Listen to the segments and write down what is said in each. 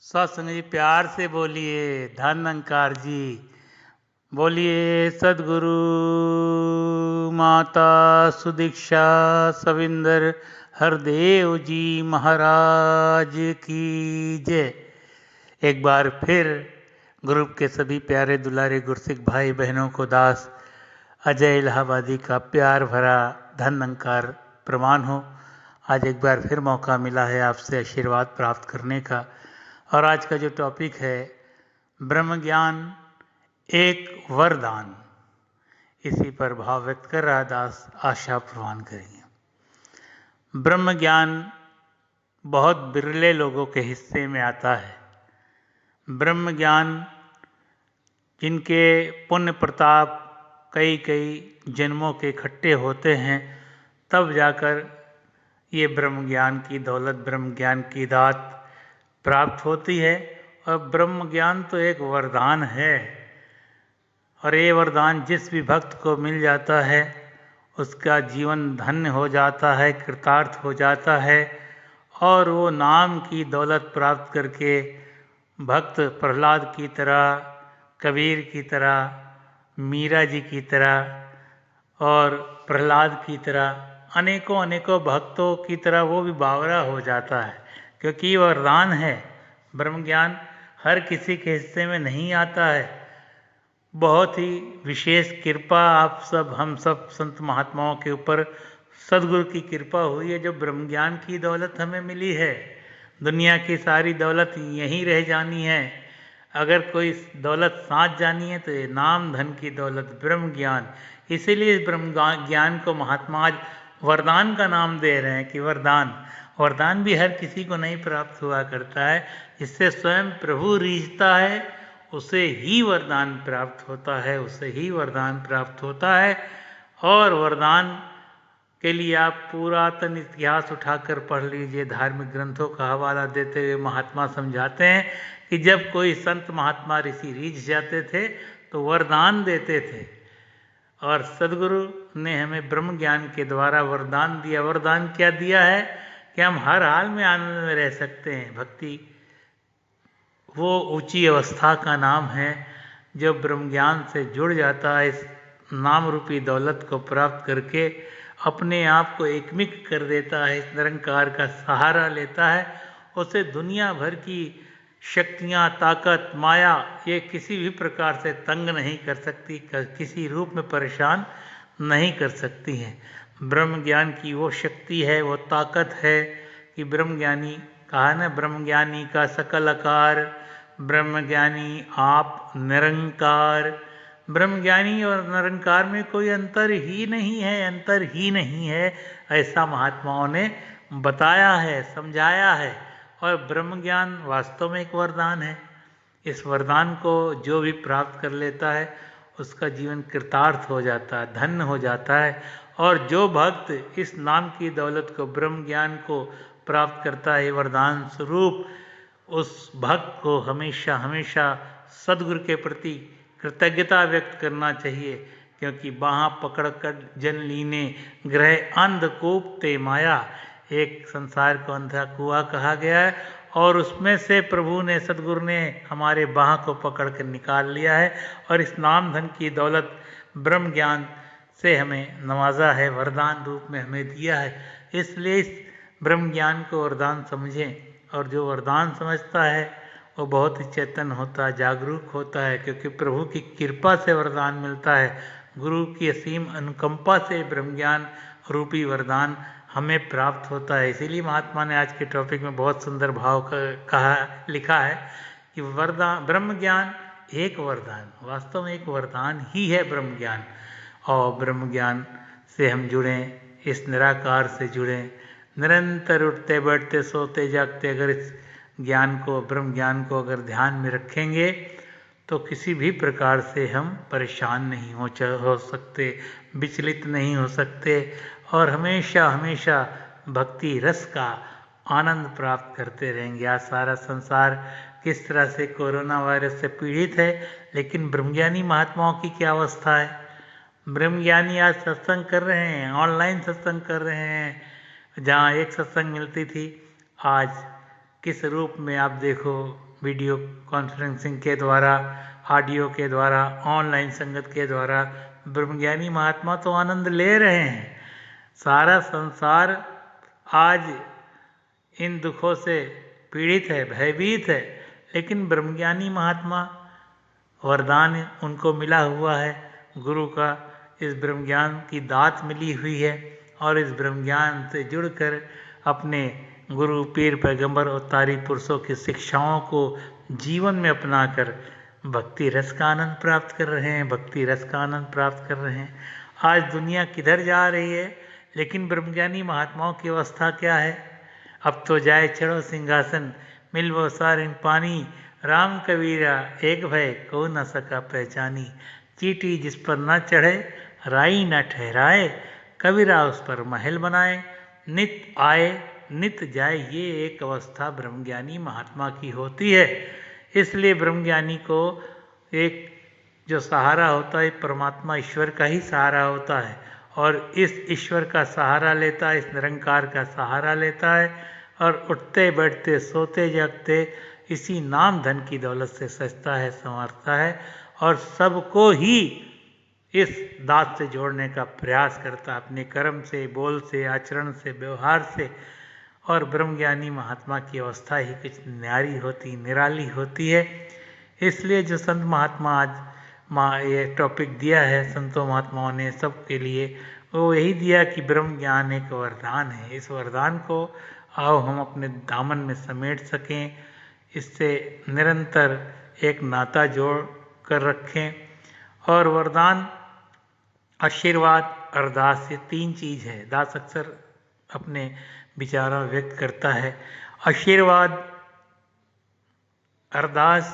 सत्संग जी प्यार से बोलिए। धन अंकार जी बोलिए। सदगुरु माता सुदीक्षा सविंदर हरदेव जी महाराज की जय। एक बार फिर ग्रुप के सभी प्यारे दुलारे गुरसिख भाई बहनों को दास अजय इलाहाबादी का प्यार भरा धन अंकार प्रमाण हो। आज एक बार फिर मौका मिला है आपसे आशीर्वाद प्राप्त करने का। और आज का जो टॉपिक है ब्रह्म ज्ञान एक वरदान, इसी पर भाव व्यक्त कर रहा दास आशा प्रवान करेंगे। ब्रह्म ज्ञान बहुत बिरले लोगों के हिस्से में आता है। ब्रह्म ज्ञान जिनके पुण्य प्रताप कई कई जन्मों के इकट्ठे होते हैं, तब जाकर ये ब्रह्म ज्ञान की दौलत, ब्रह्म ज्ञान की दात प्राप्त होती है। और ब्रह्म ज्ञान तो एक वरदान है, और ये वरदान जिस भी भक्त को मिल जाता है उसका जीवन धन्य हो जाता है, कृतार्थ हो जाता है। और वो नाम की दौलत प्राप्त करके भक्त प्रहलाद की तरह, कबीर की तरह, मीरा जी की तरह और प्रहलाद की तरह अनेकों अनेकों भक्तों की तरह वो भी बावरा हो जाता है, क्योंकि ये वरदान है। ब्रह्म ज्ञान हर किसी के हिस्से में नहीं आता है। बहुत ही विशेष कृपा आप सब, हम सब संत महात्माओं के ऊपर सदगुरु की कृपा हुई है, जो ब्रह्म ज्ञान की दौलत हमें मिली है। दुनिया की सारी दौलत यहीं रह जानी है। अगर कोई दौलत साथ जानी है तो ये नाम धन की दौलत ब्रह्म ज्ञान। इसीलिए इस ब्रह्म ज्ञान को महात्मा आज वरदान का नाम दे रहे हैं कि वरदान। वरदान भी हर किसी को नहीं प्राप्त हुआ करता है। जिससे स्वयं प्रभु रीझता है उसे ही वरदान प्राप्त होता है, उसे ही वरदान प्राप्त होता है। और वरदान के लिए आप पुरातन इतिहास उठाकर पढ़ लीजिए। धार्मिक ग्रंथों का हवाला देते हुए महात्मा समझाते हैं कि जब कोई संत महात्मा ऋषि रीझ जाते थे तो वरदान देते थे। और सदगुरु ने हमें ब्रह्म ज्ञान के द्वारा वरदान दिया। वरदान क्या दिया है कि हम हर हाल में आनंद में रह सकते हैं। भक्ति वो ऊंची अवस्था का नाम है जो ब्रह्म ज्ञान से जुड़ जाता है। इस नाम रूपी दौलत को प्राप्त करके अपने आप को एकमिक कर देता है, इस निरंकार का सहारा लेता है। उसे दुनिया भर की शक्तियाँ, ताकत, माया ये किसी भी प्रकार से तंग नहीं कर सकती, किसी रूप में परेशान नहीं कर सकती हैं। ब्रह्म ज्ञान की वो शक्ति है, वो ताकत है कि ब्रह्म ज्ञानी कहा ना, ब्रह्म ज्ञानी का सकल आकार, ब्रह्म ज्ञानी आप निरंकार। ब्रह्म ज्ञानी और निरंकार में कोई अंतर ही नहीं है, अंतर ही नहीं है, ऐसा महात्माओं ने बताया है, समझाया है। और ब्रह्म ज्ञान वास्तव में एक वरदान है। इस वरदान को जो भी प्राप्त कर लेता है उसका जीवन कृतार्थ हो जाता है, धन्य हो जाता है। और जो भक्त इस नाम की दौलत को, ब्रह्म ज्ञान को प्राप्त करता है वरदान स्वरूप, उस भक्त को हमेशा हमेशा सदगुरु के प्रति कृतज्ञता व्यक्त करना चाहिए। क्योंकि बाहाँ पकड़ कर जन लीने ग्रह अंधकूप ते माया। एक संसार को अंधा कुआं कहा गया है और उसमें से प्रभु ने, सदगुरु ने हमारे बाह को पकड़ कर निकाल लिया है। और इस नाम धन की दौलत ब्रह्म ज्ञान से हमें नवाजा है, वरदान रूप में हमें दिया है। इसलिए इस ब्रह्म ज्ञान को वरदान समझें। और जो वरदान समझता है वो बहुत ही चेतन होता है, जागरूक होता है, क्योंकि प्रभु की कृपा से वरदान मिलता है। गुरु की असीम अनुकंपा से ब्रह्म ज्ञान रूपी वरदान हमें प्राप्त होता है। इसीलिए महात्मा ने आज के टॉपिक में बहुत सुंदर भाव कहा, लिखा है कि वरदान, ब्रह्म ज्ञान एक वरदान, वास्तव में एक वरदान ही है ब्रह्म ज्ञान। और ब्रह्म ज्ञान से हम जुड़ें, इस निराकार से जुड़ें, निरंतर उठते बैठते सोते जागते अगर इस ज्ञान को, ब्रह्म ज्ञान को अगर ध्यान में रखेंगे तो किसी भी प्रकार से हम परेशान नहीं हो सकते, विचलित नहीं हो सकते। और हमेशा हमेशा भक्ति रस का आनंद प्राप्त करते रहेंगे। आज सारा संसार किस तरह से कोरोना वायरस से पीड़ित है, लेकिन ब्रह्मज्ञानी महात्माओं की क्या अवस्था है। ब्रह्मज्ञानी आज सत्संग कर रहे हैं, ऑनलाइन सत्संग कर रहे हैं। जहाँ एक सत्संग मिलती थी आज किस रूप में आप देखो, वीडियो कॉन्फ्रेंसिंग के द्वारा, ऑडियो के द्वारा, ऑनलाइन संगत के द्वारा ब्रह्मज्ञानी महात्मा तो आनंद ले रहे हैं। सारा संसार आज इन दुखों से पीड़ित है, भयभीत है, लेकिन ब्रह्मज्ञानी महात्मा वरदान उनको मिला हुआ है, गुरु का इस ब्रह्मज्ञान की दात मिली हुई है और इस ब्रह्मज्ञान से जुड़कर अपने गुरु, पीर, पैगंबर और तारी पुरुषों की शिक्षाओं को जीवन में अपनाकर भक्ति रस का आनंद प्राप्त कर रहे हैं, भक्ति रस का आनंद प्राप्त कर रहे हैं। आज दुनिया किधर जा रही है, लेकिन ब्रह्मज्ञानी महात्माओं की अवस्था क्या है? अब तो जाए चढ़ो सिंहासन, मिलवो सारिन पानी, राम कबीरा एक भय को न सका पहचानी। चीटी जिस पर न चढ़े, राई न ठहराए, कबीरा उस पर महल बनाए। नित आए नित जाए, ये एक अवस्था ब्रह्मज्ञानी महात्मा की होती है। इसलिए ब्रह्मज्ञानी को एक जो सहारा होता है, परमात्मा ईश्वर का ही सहारा होता है और इस ईश्वर का सहारा लेता है, इस निरंकार का सहारा लेता है और उठते बैठते सोते जागते इसी नाम धन की दौलत से सजता है, संवारता है और सबको ही इस दात से जोड़ने का प्रयास करता है, अपने कर्म से, बोल से, आचरण से, व्यवहार से। और ब्रह्मज्ञानी महात्मा की अवस्था ही कुछ न्यारी होती, निराली होती है। इसलिए जो संत महात्मा आज ये टॉपिक दिया है संतों महात्माओं ने सबके लिए, वो यही दिया कि ब्रह्म ज्ञान एक वरदान है। इस वरदान को आओ हम अपने दामन में समेट सकें, इससे निरंतर एक नाता जोड़ कर रखें। और वरदान, आशीर्वाद, अरदास, ये तीन चीज़ है। दास अक्सर अपने विचारों व्यक्त करता है। आशीर्वाद, अरदास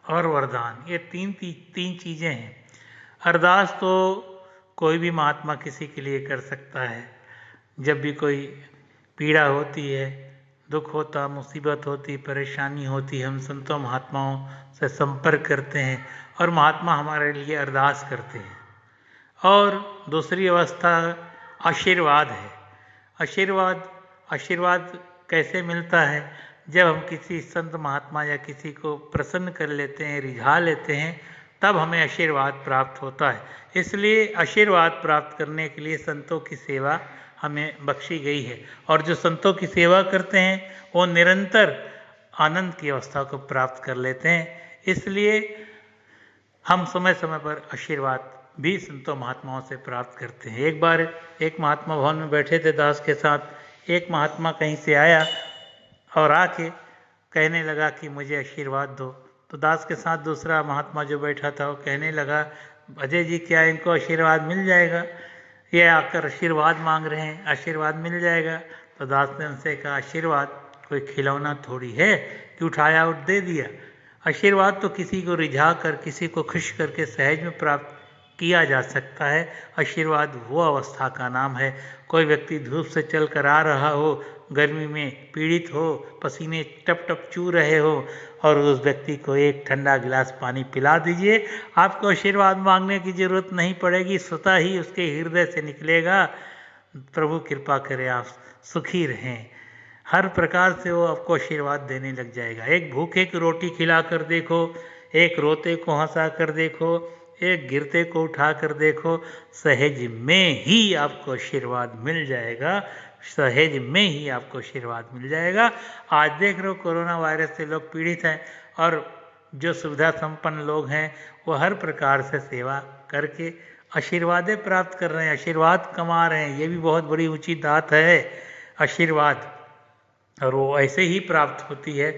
और वरदान, ये तीन चीज़ें हैं। अरदास तो कोई भी महात्मा किसी के लिए कर सकता है। जब भी कोई पीड़ा होती है, दुख होता, मुसीबत होती, परेशानी होती, हम संतों महात्माओं से संपर्क करते हैं और महात्मा हमारे लिए अरदास करते हैं। और दूसरी अवस्था आशीर्वाद है। आशीर्वाद कैसे मिलता है? जब हम किसी संत महात्मा या किसी को प्रसन्न कर लेते हैं, रिझा लेते हैं, तब हमें आशीर्वाद प्राप्त होता है। इसलिए आशीर्वाद प्राप्त करने के लिए संतों की सेवा हमें बख्शी गई है और जो संतों की सेवा करते हैं वो निरंतर आनंद की अवस्था को प्राप्त कर लेते हैं। इसलिए हम समय समय पर आशीर्वाद भी संतों महात्माओं से प्राप्त करते हैं। एक बार एक महात्मा भवन में बैठे थे दास के साथ, एक महात्मा कहीं से आया और आके कहने लगा कि मुझे आशीर्वाद दो। तो दास के साथ दूसरा महात्मा जो बैठा था वो कहने लगा, अजय जी क्या इनको आशीर्वाद मिल जाएगा? ये आकर आशीर्वाद मांग रहे हैं, आशीर्वाद मिल जाएगा? तो दास ने उनसे कहा, आशीर्वाद कोई खिलौना थोड़ी है कि उठाया और दे दिया। आशीर्वाद तो किसी को रिझा कर, किसी को खुश करके सहज में प्राप्त किया जा सकता है। आशीर्वाद वो अवस्था का नाम है। कोई व्यक्ति धूप से चल कर आ रहा हो, गर्मी में पीड़ित हो, पसीने टप टप चू रहे हो और उस व्यक्ति को एक ठंडा गिलास पानी पिला दीजिए, आपको आशीर्वाद मांगने की जरूरत नहीं पड़ेगी, स्वतः ही उसके हृदय से निकलेगा, प्रभु कृपा करे आप सुखी रहें। हर प्रकार से वो आपको आशीर्वाद देने लग जाएगा। एक भूखे की रोटी खिला कर देखो, एक रोते को हंसा कर देखो, एक गिरते को उठा कर देखो, सहज में ही आपको आशीर्वाद मिल जाएगा, सहज में ही आपको आशीर्वाद मिल जाएगा। आज देख रहे हो कोरोना वायरस से लोग पीड़ित हैं और जो सुविधा संपन्न लोग हैं वो हर प्रकार से सेवा करके आशीर्वादें प्राप्त कर रहे हैं, आशीर्वाद कमा रहे हैं। ये भी बहुत बड़ी ऊंची दात है आशीर्वाद, और वो ऐसे ही प्राप्त होती है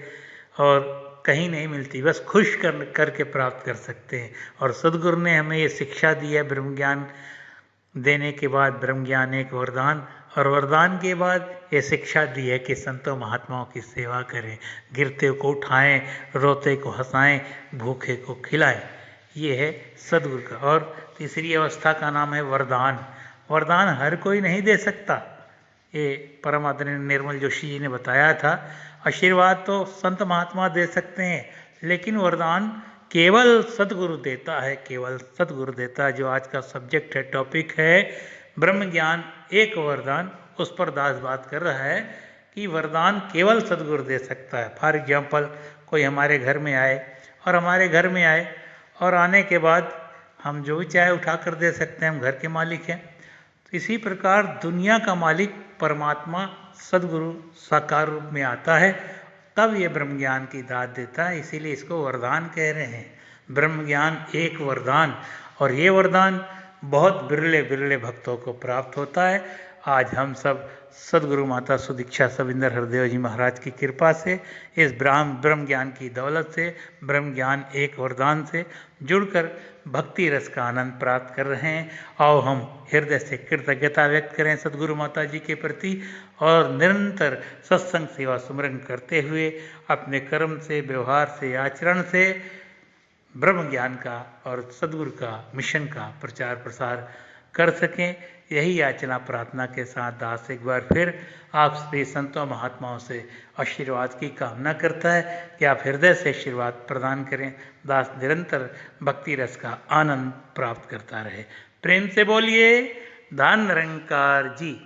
और कहीं नहीं मिलती, बस खुश करके प्राप्त कर सकते हैं। और सदगुरु ने हमें ये शिक्षा दी है, ब्रह्म ज्ञान देने के बाद ब्रह्म ज्ञान एक वरदान, और वरदान के बाद ये शिक्षा दी है कि संतों महात्माओं की सेवा करें, गिरते को उठाएं, रोते को हंसाएं, भूखे को खिलाएं। ये है सदगुरु का। और तीसरी अवस्था का नाम है वरदान। वरदान हर कोई नहीं दे सकता, ये परम आदरणीय निर्मल जोशी जी ने बताया था। आशीर्वाद तो संत महात्मा दे सकते हैं, लेकिन वरदान केवल सदगुरु देता है, केवल सदगुरु देता है। जो आज का सब्जेक्ट है, टॉपिक है ब्रह्म ज्ञान एक वरदान, उस पर दास बात कर रहा है कि वरदान केवल सदगुरु दे सकता है। फॉर एग्जाम्पल, कोई हमारे घर में आए और आने के बाद हम जो भी चाहे उठा कर दे सकते हैं, हम घर के मालिक हैं। तो इसी प्रकार दुनिया का मालिक परमात्मा सदगुरु साकार रूप में आता है, तब ये ब्रह्म ज्ञान की दात देता है। इसीलिए इसको वरदान कह रहे हैं। ब्रह्म ज्ञान एक वरदान, और ये वरदान बहुत बिरले बिरले भक्तों को प्राप्त होता है। आज हम सब सदगुरु माता सुदीक्षा सविंदर हरदेव जी महाराज की कृपा से, इस ब्रह्म ज्ञान की दौलत से, ब्रह्म ज्ञान एक वरदान से जुड़कर भक्ति रस का आनंद प्राप्त कर रहे हैं। आओ हम हृदय से कृतज्ञता व्यक्त करें सदगुरु माता जी के प्रति, और निरंतर सत्संग सेवा सुमरन करते हुए अपने कर्म से, व्यवहार से, आचरण से ब्रह्म ज्ञान का और सदगुरु का मिशन का प्रचार प्रसार कर सकें। यही याचना प्रार्थना के साथ दास एक बार फिर आप सभी संतों महात्माओं से आशीर्वाद की कामना करता है कि आप हृदय से आशीर्वाद प्रदान करें। दास निरंतर भक्ति रस का आनंद प्राप्त करता रहे। प्रेम से बोलिए धन निरंकार जी।